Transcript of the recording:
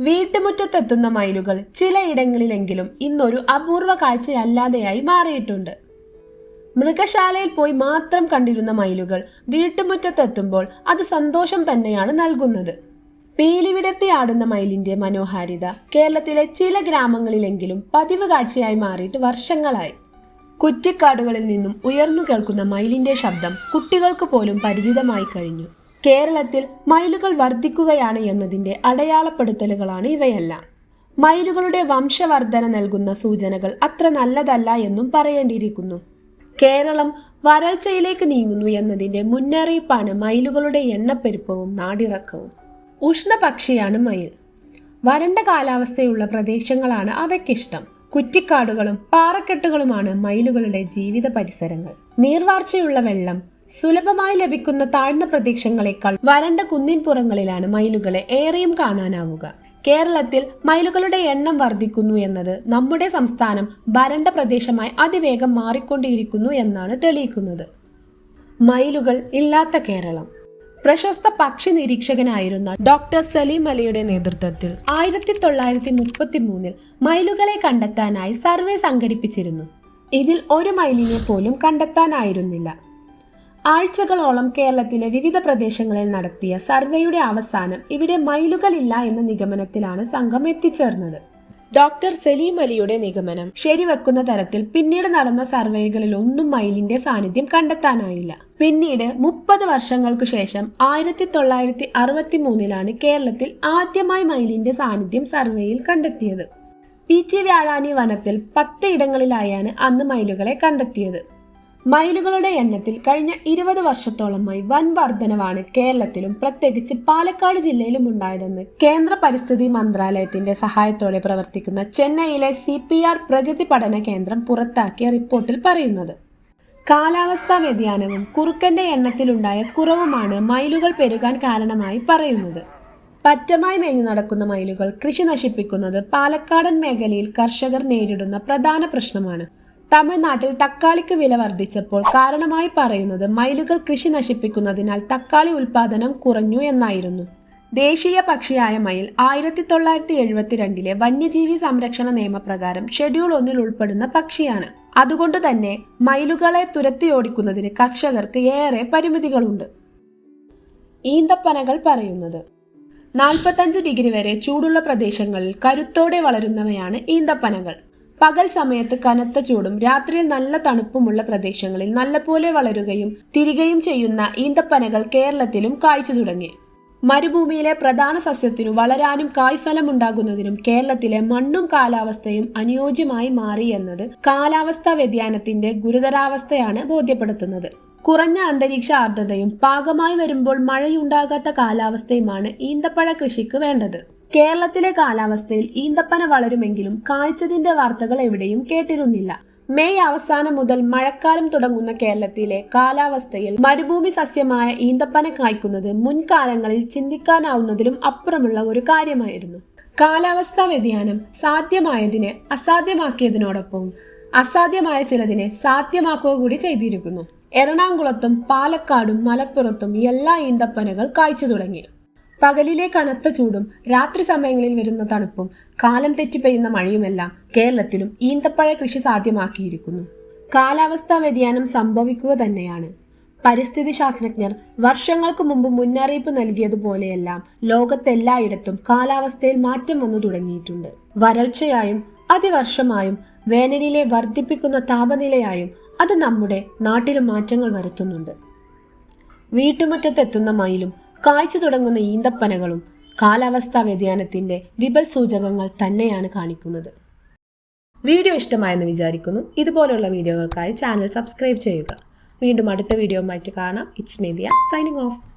വീട്ടുമുറ്റത്തെത്തുന്ന മയിലുകൾ ചിലയിടങ്ങളിലെങ്കിലും ഇന്നൊരു അപൂർവ കാഴ്ചയല്ലാതെയായി മാറിയിട്ടുണ്ട്. മൃഗശാലയിൽ പോയി മാത്രം കണ്ടിരുന്ന മയിലുകൾ വീട്ടുമുറ്റത്തെത്തുമ്പോൾ അത് സന്തോഷം തന്നെയാണ് നൽകുന്നത്. പീലി വിടർത്തി ആടുന്ന മയിലിന്റെ മനോഹാരിത കേരളത്തിലെ ചില ഗ്രാമങ്ങളിലെങ്കിലും പതിവ് കാഴ്ചയായി മാറിയിട്ട് വർഷങ്ങളായി. കുറ്റിക്കാടുകളിൽ നിന്നും ഉയർന്നു കേൾക്കുന്ന മയിലിന്റെ ശബ്ദം കുട്ടികൾക്ക് പോലും പരിചിതമായി കഴിഞ്ഞു. കേരളത്തിൽ മയിലുകൾ വർദ്ധിക്കുകയാണ് എന്നതിന്റെ അടയാളപ്പെടുത്തലുകളാണ് ഇവയെല്ലാം. മയിലുകളുടെ വംശവർധന നൽകുന്ന സൂചനകൾ അത്ര നല്ലതല്ല എന്നും പറയേണ്ടിയിരിക്കുന്നു. കേരളം വരൾച്ചയിലേക്ക് നീങ്ങുന്നു എന്നതിന്റെ മുന്നറിയിപ്പാണ് മയിലുകളുടെ എണ്ണപ്പെരുപ്പവും നാടിറക്കവും. ഉഷ്ണപക്ഷിയാണ് മയിൽ. വരണ്ട കാലാവസ്ഥയുള്ള പ്രദേശങ്ങളാണ് അവയ്ക്കിഷ്ടം. കുറ്റിക്കാടുകളും പാറക്കെട്ടുകളുമാണ് മയിലുകളുടെ ജീവിത പരിസരങ്ങൾ. നീർവാർച്ചയുള്ള വെള്ളം സുലഭമായി ലഭിക്കുന്ന താഴ്ന്ന പ്രദേശങ്ങളെക്കാൾ വരണ്ട കുന്നിൻപുറങ്ങളിലാണ് മയിലുകളെ ഏറെയും കാണാനാവുക. കേരളത്തിൽ മയിലുകളുടെ എണ്ണം വർദ്ധിക്കുന്നു എന്നത് നമ്മുടെ സംസ്ഥാനം വരണ്ട പ്രദേശമായി അതിവേഗം മാറിക്കൊണ്ടിരിക്കുന്നു എന്നാണ് തെളിയിക്കുന്നത്. മയിലുകൾ ഇല്ലാത്ത കേരളം. പ്രശസ്ത പക്ഷി നിരീക്ഷകനായിരുന്ന ഡോക്ടർ സലീം അലിയുടെ നേതൃത്വത്തിൽ 1933 മയിലുകളെ കണ്ടെത്താനായി സർവേ സംഘടിപ്പിച്ചിരുന്നു. ഇതിൽ ഒരു മയിലിനെ പോലും കണ്ടെത്താനായിരുന്നില്ല. ആഴ്ചകളോളം കേരളത്തിലെ വിവിധ പ്രദേശങ്ങളിൽ നടത്തിയ സർവേയുടെ അവസാനം ഇവിടെ മയിലുകളില്ല എന്ന നിഗമനത്തിലാണ് സംഘം എത്തിച്ചേർന്നത്. ഡോക്ടർ സലീം അലിയുടെ നിഗമനം ശരിവെക്കുന്ന തരത്തിൽ പിന്നീട് നടന്ന സർവേകളിൽ ഒന്നും മയിലിന്റെ സാന്നിധ്യം കണ്ടെത്താനായില്ല. പിന്നീട് 30 വർഷങ്ങൾക്കു ശേഷം 1963 കേരളത്തിൽ ആദ്യമായി മയിലിന്റെ സാന്നിധ്യം സർവേയിൽ കണ്ടെത്തിയത്. പീച്ചി വ്യാഴാനി വനത്തിൽ 10 ഇടങ്ങളിലായാണ് അന്ന് മയിലുകളെ കണ്ടെത്തിയത്. മയിലുകളുടെ എണ്ണത്തിൽ കഴിഞ്ഞ 20 വർഷത്തോളമായി വൻ വർധനവാണ് കേരളത്തിലും പ്രത്യേകിച്ച് പാലക്കാട് ജില്ലയിലും ഉണ്ടായതെന്ന് കേന്ദ്ര പരിസ്ഥിതി മന്ത്രാലയത്തിന്റെ സഹായത്തോടെ പ്രവർത്തിക്കുന്ന ചെന്നൈയിലെ CPR പ്രകൃതി പഠന കേന്ദ്രം പുറത്താക്കിയ റിപ്പോർട്ടിൽ പറയുന്നത്. കാലാവസ്ഥാ വ്യതിയാനവും കുറുക്കന്റെ എണ്ണത്തിലുണ്ടായ കുറവുമാണ് മയിലുകൾ പെരുകാൻ കാരണമായി പറയുന്നത്. പറ്റമായി മേഞ്ഞു നടക്കുന്ന മയിലുകൾ കൃഷി നശിപ്പിക്കുന്നത് പാലക്കാടൻ മേഖലയിൽ കർഷകർ നേരിടുന്ന പ്രധാന പ്രശ്നമാണ്. തമിഴ്നാട്ടിൽ തക്കാളിക്ക് വില വർദ്ധിച്ചപ്പോൾ കാരണമായി പറയുന്നത് മയിലുകൾ കൃഷി നശിപ്പിക്കുന്നതിനാൽ തക്കാളി ഉൽപാദനം കുറഞ്ഞു എന്നായിരുന്നു. ദേശീയ പക്ഷിയായ മയിൽ 1972 വന്യജീവി സംരക്ഷണ നിയമപ്രകാരം ഷെഡ്യൂൾ 1 ഉൾപ്പെടുന്ന പക്ഷിയാണ്. അതുകൊണ്ട് തന്നെ മയിലുകളെ തുരത്തിയോടിക്കുന്നതിന് കർഷകർക്ക് ഏറെ പരിമിതികളുണ്ട്. ഈന്തപ്പനകൾ പറയുന്നത്. 45 ഡിഗ്രി വരെ ചൂടുള്ള പ്രദേശങ്ങളിൽ കരുത്തോടെ വളരുന്നവയാണ് ഈന്തപ്പനകൾ. പകൽ സമയത്ത് കനത്ത ചൂടും രാത്രിയിൽ നല്ല തണുപ്പുമുള്ള പ്രദേശങ്ങളിൽ നല്ലപോലെ വളരുകയും തിരികെയും ചെയ്യുന്ന ഈന്തപ്പനകൾ കേരളത്തിലും കായ്ച്ചു തുടങ്ങി. മരുഭൂമിയിലെ പ്രധാന സസ്യത്തിനു വളരാനും കായ്ഫലം ഉണ്ടാകുന്നതിനും കേരളത്തിലെ മണ്ണും കാലാവസ്ഥയും അനുയോജ്യമായി മാറി എന്നത് കാലാവസ്ഥാ വ്യതിയാനത്തിന്റെ ഗുരുതരാവസ്ഥയാണ് ബോധ്യപ്പെടുത്തുന്നത്. കുറഞ്ഞ അന്തരീക്ഷ ആർദ്രതയും പാകമായി വരുമ്പോൾ മഴയുണ്ടാകാത്ത കാലാവസ്ഥയുമാണ് ഈന്തപ്പഴ കൃഷിക്ക് വേണ്ടത്. കേരളത്തിലെ കാലാവസ്ഥയിൽ ഈന്തപ്പന വളരുമെങ്കിലും കായ്ച്ചതിന്റെ വാർത്തകൾ എവിടെയും കേട്ടിരുന്നില്ല. മെയ് അവസാനം മുതൽ മഴക്കാലം തുടങ്ങുന്ന കേരളത്തിലെ കാലാവസ്ഥയിൽ മരുഭൂമി സസ്യമായ ഈന്തപ്പന കായ്ക്കുന്നത് മുൻകാലങ്ങളിൽ ചിന്തിക്കാനാവുന്നതിലും അപ്പുറമുള്ള ഒരു കാര്യമായിരുന്നു. കാലാവസ്ഥാ വ്യതിയാനം സാധ്യമായതിനെ അസാധ്യമാക്കിയതിനോടൊപ്പം അസാധ്യമായ ചിലതിനെ സാധ്യമാക്കുക കൂടി ചെയ്തിരിക്കുന്നു. എറണാകുളത്തും പാലക്കാടും മലപ്പുറത്തും എല്ലാ ഈന്തപ്പനകൾ കായ്ച്ചു തുടങ്ങി. പകലിലെ കനത്ത ചൂടും രാത്രി സമയങ്ങളിൽ വരുന്ന തണുപ്പും കാലം തെറ്റി പെയ്യുന്ന മഴയുമെല്ലാം കേരളത്തിലും ഈന്തപ്പഴ കൃഷി സാധ്യമാക്കിയിരിക്കുന്നു. കാലാവസ്ഥാ വ്യതിയാനം സംഭവിക്കുക തന്നെയാണ്. പരിസ്ഥിതി ശാസ്ത്രജ്ഞർ വർഷങ്ങൾക്ക് മുമ്പ് മുന്നറിയിപ്പ് നൽകിയതുപോലെയെല്ലാം ലോകത്തെല്ലായിടത്തും കാലാവസ്ഥയിൽ മാറ്റം വന്നു തുടങ്ങിയിട്ടുണ്ട്. വരൾച്ചയായും അതിവർഷമായും വേനലിലെ വർദ്ധിപ്പിക്കുന്ന താപനിലയായും അത് നമ്മുടെ നാട്ടിലും മാറ്റങ്ങൾ വരുത്തുന്നുണ്ട്. വീട്ടുമുറ്റത്തെത്തുന്ന മയിലും കായ്ച്ചു തുടങ്ങുന്ന ഈന്തപ്പനകളും കാലാവസ്ഥാ വ്യതിയാനത്തിന്റെ വിപൽ സൂചകങ്ങൾ തന്നെയാണ് കാണിക്കുന്നത്. വീഡിയോ ഇഷ്ടമായെന്ന് വിചാരിക്കുന്നു. ഇതുപോലുള്ള വീഡിയോകൾക്കായി ചാനൽ സബ്സ്ക്രൈബ് ചെയ്യുക. വീണ്ടും അടുത്ത വീഡിയോയുമായിട്ട് കാണാം. It's media signing off.